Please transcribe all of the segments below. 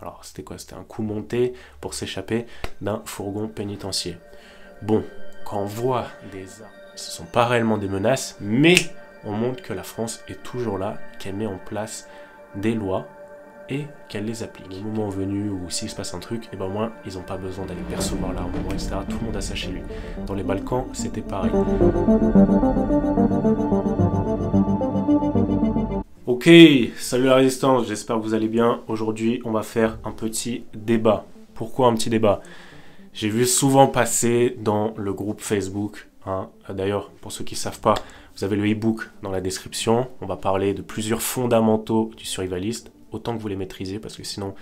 Alors, c'était quoi? C'était un coup monté pour s'échapper d'un fourgon pénitentiaire. Bon, quand on voit des armes, ce ne sont pas réellement des menaces, mais on montre que la France est toujours là, qu'elle met en place des lois et qu'elle les applique. Le moment venu où s'il se passe un truc, et ben au moins ils n'ont pas besoin d'aller percevoir l'armement, etc. Tout le monde a ça chez lui. Dans les Balkans, c'était pareil. Ok, salut la résistance, j'espère que vous allez bien. Aujourd'hui, on va faire un petit débat. Pourquoi un petit débat? J'ai vu souvent passer dans le groupe Facebook, d'ailleurs, pour ceux qui ne savent pas, vous avez le e-book dans la description. On va parler de plusieurs fondamentaux du survivaliste, autant que vous les maîtrisez, parce que sinon,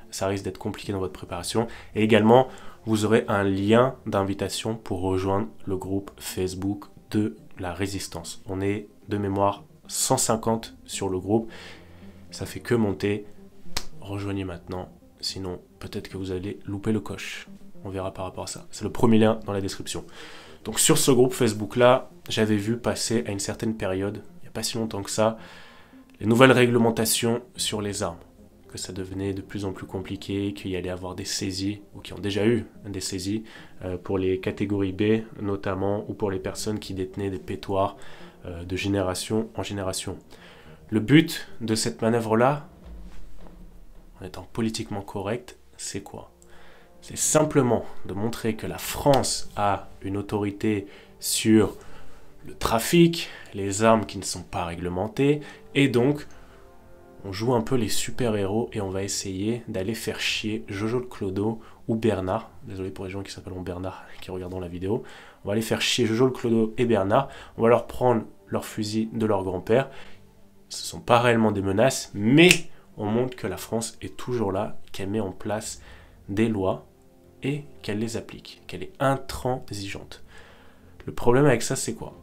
ça risque d'être compliqué dans votre préparation. Et également, vous aurez un lien d'invitation pour rejoindre le groupe Facebook de la résistance. On est de mémoire 150 sur le groupe. Ça fait que monter. Rejoignez maintenant, sinon peut-être que vous allez louper le coche. On verra par rapport à ça. C'est le premier lien dans la description. Donc sur ce groupe Facebook-là, j'avais vu passer à une certaine période, il n'y a pas si longtemps que ça, les nouvelles réglementations sur les armes. Que ça devenait de plus en plus compliqué, qu'il y allait avoir des saisies, ou qui ont déjà eu des saisies, pour les catégories B notamment, ou pour les personnes qui détenaient des pétoirs de génération en génération. Le but de cette manœuvre-là, en étant politiquement correct, c'est quoi? C'est simplement de montrer que la France a une autorité sur le trafic, les armes qui ne sont pas réglementées, et donc on joue un peu les super-héros et on va essayer d'aller faire chier Jojo le Clodo ou Bernard. Désolé pour les gens qui s'appellent Bernard qui regardent la vidéo. On va aller faire chier Jojo le Clodo et Bernard. On va leur prendre leur fusil de leur grand-père. Ce ne sont pas réellement des menaces, mais on montre que la France est toujours là, qu'elle met en place des lois et qu'elle les applique, qu'elle est intransigeante. Le problème avec ça, c'est quoi?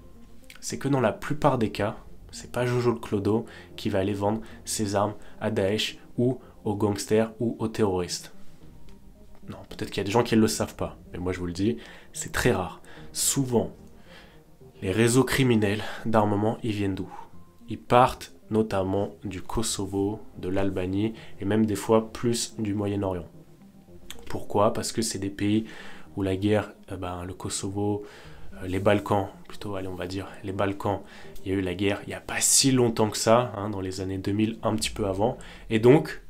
C'est que dans la plupart des cas, c'est pas Jojo le Clodo qui va aller vendre ses armes à Daesh ou aux gangsters ou aux terroristes. Non, peut-être qu'il y a des gens qui ne le savent pas, mais moi je vous le dis, c'est très rare. Souvent, les réseaux criminels d'armement, ils viennent d'où? Ils partent notamment du Kosovo, de l'Albanie et même des fois plus du Moyen-Orient. Pourquoi? Parce que c'est des pays où la guerre, le Kosovo, les Balkans, plutôt, allez, on va dire, les Balkans, il y a eu la guerre il n'y a pas si longtemps que ça, dans les années 2000, un petit peu avant. Et donc,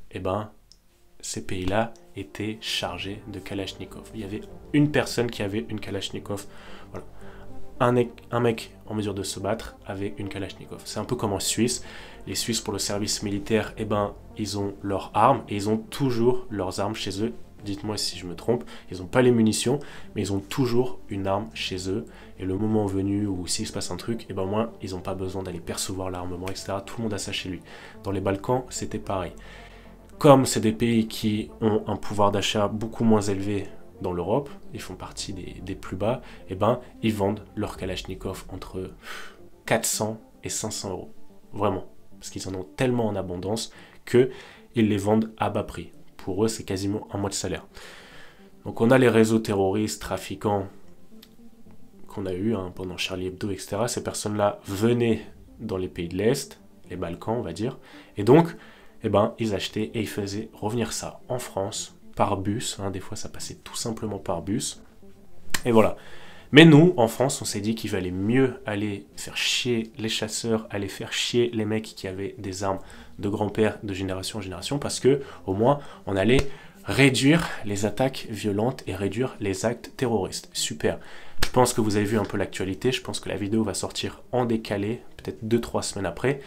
ces pays-là étaient chargés de Kalachnikov. Il y avait une personne qui avait une Kalachnikov. Voilà. Un mec en mesure de se battre avait une Kalachnikov. C'est un peu comme en Suisse. Les Suisses, pour le service militaire, ils ont leurs armes et ils ont toujours leurs armes chez eux. Dites-moi si je me trompe, ils n'ont pas les munitions, mais ils ont toujours une arme chez eux. Et le moment venu où s'il se passe un truc, au moins, ils n'ont pas besoin d'aller percevoir l'armement, etc. Tout le monde a ça chez lui. Dans les Balkans, c'était pareil. Comme c'est des pays qui ont un pouvoir d'achat beaucoup moins élevé dans l'Europe, ils font partie des plus bas, ils vendent leur Kalachnikov entre 400 et 500 euros. Vraiment. Parce qu'ils en ont tellement en abondance qu'ils les vendent à bas prix. Pour eux, c'est quasiment un mois de salaire. Donc on a les réseaux terroristes, trafiquants qu'on a eu pendant Charlie Hebdo, etc. Ces personnes-là venaient dans les pays de l'Est, les Balkans, on va dire. Et donc, ils achetaient et ils faisaient revenir ça en France par bus. Des fois, ça passait tout simplement par bus. Et voilà. Mais nous, en France, on s'est dit qu'il valait mieux aller faire chier les chasseurs, aller faire chier les mecs qui avaient des armes de grand-père de génération en génération, parce que au moins, on allait réduire les attaques violentes et réduire les actes terroristes. Super. Je pense que vous avez vu un peu l'actualité. Je pense que la vidéo va sortir en décalé, peut-être 2-3 semaines après.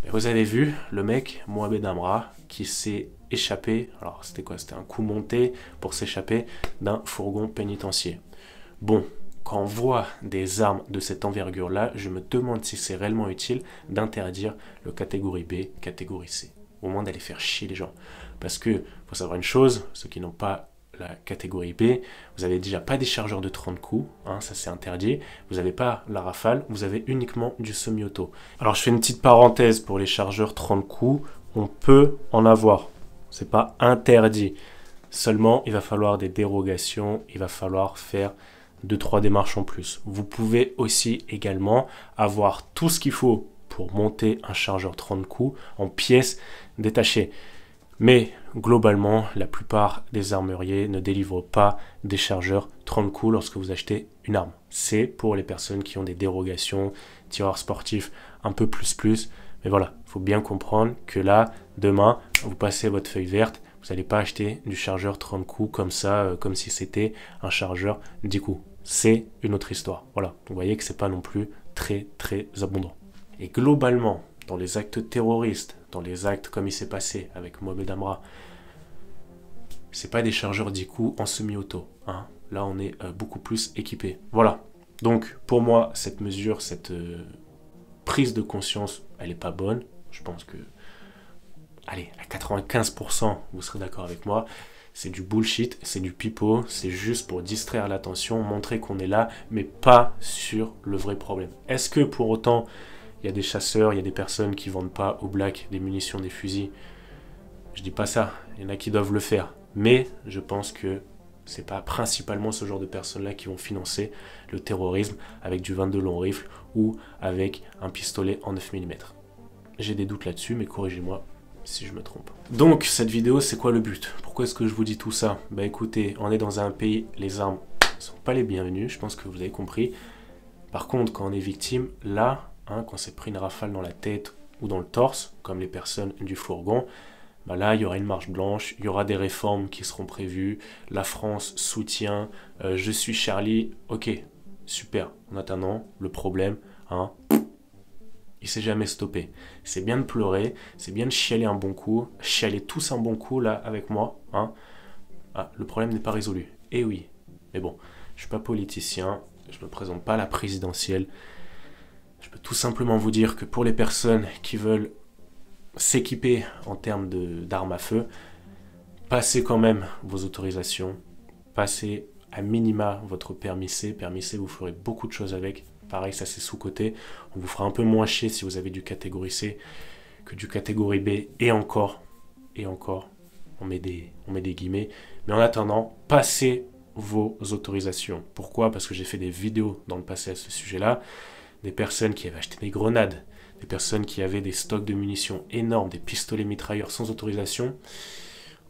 Et vous avez vu le mec, Mohamed Amra, qui s'est échappé. Alors, c'était quoi? C'était un coup monté pour s'échapper d'un fourgon pénitentiaire. Bon, quand on voit des armes de cette envergure-là, je me demande si c'est réellement utile d'interdire le catégorie B, catégorie C. Au moins d'aller faire chier les gens. Parce que, faut savoir une chose, ceux qui n'ont pas la catégorie B, vous n'avez déjà pas des chargeurs de 30 coups, ça c'est interdit. Vous n'avez pas la rafale, vous avez uniquement du semi-auto. Alors je fais une petite parenthèse pour les chargeurs 30 coups, on peut en avoir. C'est pas interdit. Seulement, il va falloir des dérogations, il va falloir faire 2-3 démarches en plus. Vous pouvez aussi également avoir tout ce qu'il faut pour monter un chargeur 30 coups en pièces détachées. Mais globalement, la plupart des armuriers ne délivrent pas des chargeurs 30 coups lorsque vous achetez une arme. C'est pour les personnes qui ont des dérogations, tireurs sportifs un peu plus. Mais voilà, il faut bien comprendre que là, demain, vous passez votre feuille verte, vous n'allez pas acheter du chargeur 30 coups comme ça, comme si c'était un chargeur 10 coups. C'est une autre histoire. Voilà, vous voyez que c'est pas non plus très abondant. Et globalement, dans les actes terroristes, dans les actes comme il s'est passé avec Mohamed Amra, c'est pas des chargeurs 10 coups en semi-auto. Hein. Là, on est beaucoup plus équipé. Voilà. Donc, pour moi, cette mesure, cette prise de conscience, elle n'est pas bonne. Je pense que, allez, à 95%, vous serez d'accord avec moi. C'est du bullshit, c'est du pipeau, c'est juste pour distraire l'attention, montrer qu'on est là, mais pas sur le vrai problème. Est-ce que pour autant, il y a des chasseurs, il y a des personnes qui ne vendent pas aux blacks des munitions, des fusils? Je dis pas ça, il y en a qui doivent le faire. Mais je pense que c'est pas principalement ce genre de personnes-là qui vont financer le terrorisme avec du 22 long rifle ou avec un pistolet en 9 mm. J'ai des doutes là-dessus, mais corrigez-moi si je me trompe. Donc, cette vidéo, c'est quoi le but? Pourquoi est-ce que je vous dis tout ça? Bah écoutez, on est dans un pays, les armes ne sont pas les bienvenues, je pense que vous avez compris. Par contre, quand on est victime, là, hein, quand on s'est pris une rafale dans la tête ou dans le torse, comme les personnes du fourgon, bah là, il y aura une marche blanche, il y aura des réformes qui seront prévues, la France soutient, je suis Charlie, ok, super. En attendant, le problème, hein, il s'est jamais stoppé. C'est bien de pleurer, c'est bien de chialer un bon coup, chialer tous un bon coup là avec moi, hein. Ah, le problème n'est pas résolu. Eh oui, mais bon, je suis pas politicien, je me présente pas à la présidentielle. Je peux tout simplement vous dire que pour les personnes qui veulent s'équiper en termes d'armes à feu, passez quand même vos autorisations, passez à minima votre permis C. Permis C, vous ferez beaucoup de choses avec. Pareil, ça c'est sous-côté. On vous fera un peu moins chier si vous avez du catégorie C que du catégorie B. Et encore, on met des guillemets. Mais en attendant, passez vos autorisations. Pourquoi? Parce que j'ai fait des vidéos dans le passé à ce sujet-là. Des personnes qui avaient acheté des grenades, des personnes qui avaient des stocks de munitions énormes, des pistolets mitrailleurs sans autorisation.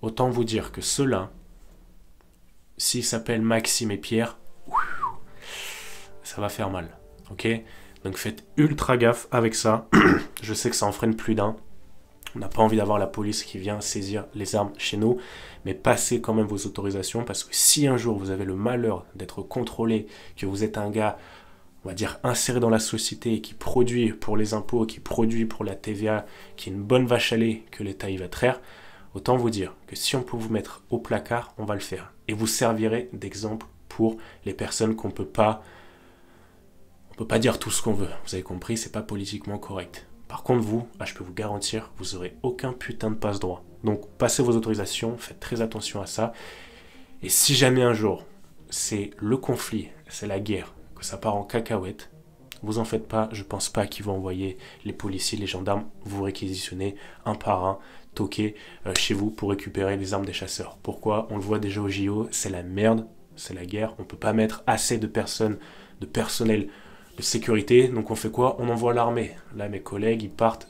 Autant vous dire que ceux-là, s'ils s'appellent Maxime et Pierre, ça va faire mal. Ok? Donc faites ultra gaffe avec ça. Je sais que ça en freine plus d'un. On n'a pas envie d'avoir la police qui vient saisir les armes chez nous. Mais passez quand même vos autorisations parce que si un jour vous avez le malheur d'être contrôlé, que vous êtes un gars, on va dire, inséré dans la société et qui produit pour les impôts, qui produit pour la TVA, qui est une bonne vache à lait que l'État y va traire, autant vous dire que si on peut vous mettre au placard, on va le faire. Et vous servirez d'exemple pour les personnes qu'on peut pas... On peut pas dire tout ce qu'on veut. Vous avez compris, c'est pas politiquement correct. Par contre, vous, je peux vous garantir, vous aurez aucun putain de passe-droit. Donc, passez vos autorisations, faites très attention à ça. Et si jamais un jour, c'est le conflit, c'est la guerre, que ça part en cacahuète, vous en faites pas, je pense pas qu'ils vont envoyer les policiers, les gendarmes, vous réquisitionner un par un, toquer chez vous pour récupérer les armes des chasseurs. Pourquoi? On le voit déjà au JO, c'est la merde, c'est la guerre, on peut pas mettre assez de personnes, de personnel de sécurité, donc on fait quoi? On envoie l'armée. Là, mes collègues, ils partent,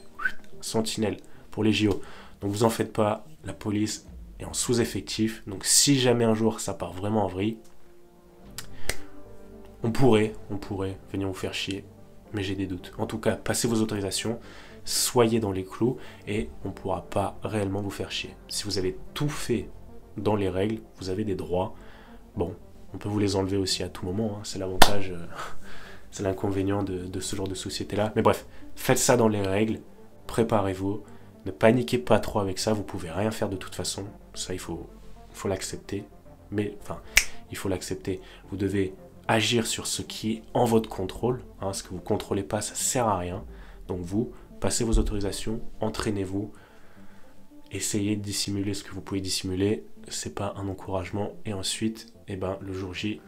sentinelle, pour les JO. Donc vous en faites pas, la police est en sous-effectif, donc si jamais un jour ça part vraiment en vrille, on pourrait venir vous faire chier, mais j'ai des doutes. En tout cas, passez vos autorisations, soyez dans les clous, et on ne pourra pas réellement vous faire chier. Si vous avez tout fait dans les règles, vous avez des droits, bon, on peut vous les enlever aussi à tout moment, hein, c'est l'avantage... C'est l'inconvénient de ce genre de société-là. Mais bref, faites ça dans les règles, préparez-vous, ne paniquez pas trop avec ça, vous pouvez rien faire de toute façon. Ça, il faut l'accepter. Mais, enfin, il faut l'accepter. Vous devez agir sur ce qui est en votre contrôle. Hein, ce que vous ne contrôlez pas, ça ne sert à rien. Donc vous, passez vos autorisations, entraînez-vous, essayez de dissimuler ce que vous pouvez dissimuler. C'est pas un encouragement. Et ensuite, eh ben, le jour J,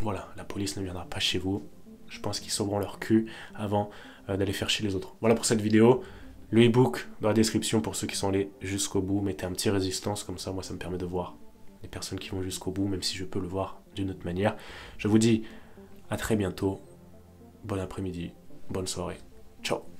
voilà, la police ne viendra pas chez vous. Je pense qu'ils sauveront leur cul avant d'aller faire chier les autres. Voilà pour cette vidéo. Le e-book dans la description pour ceux qui sont allés jusqu'au bout. Mettez un petit résistance, comme ça, moi, ça me permet de voir les personnes qui vont jusqu'au bout, même si je peux le voir d'une autre manière. Je vous dis à très bientôt. Bon après-midi, bonne soirée. Ciao.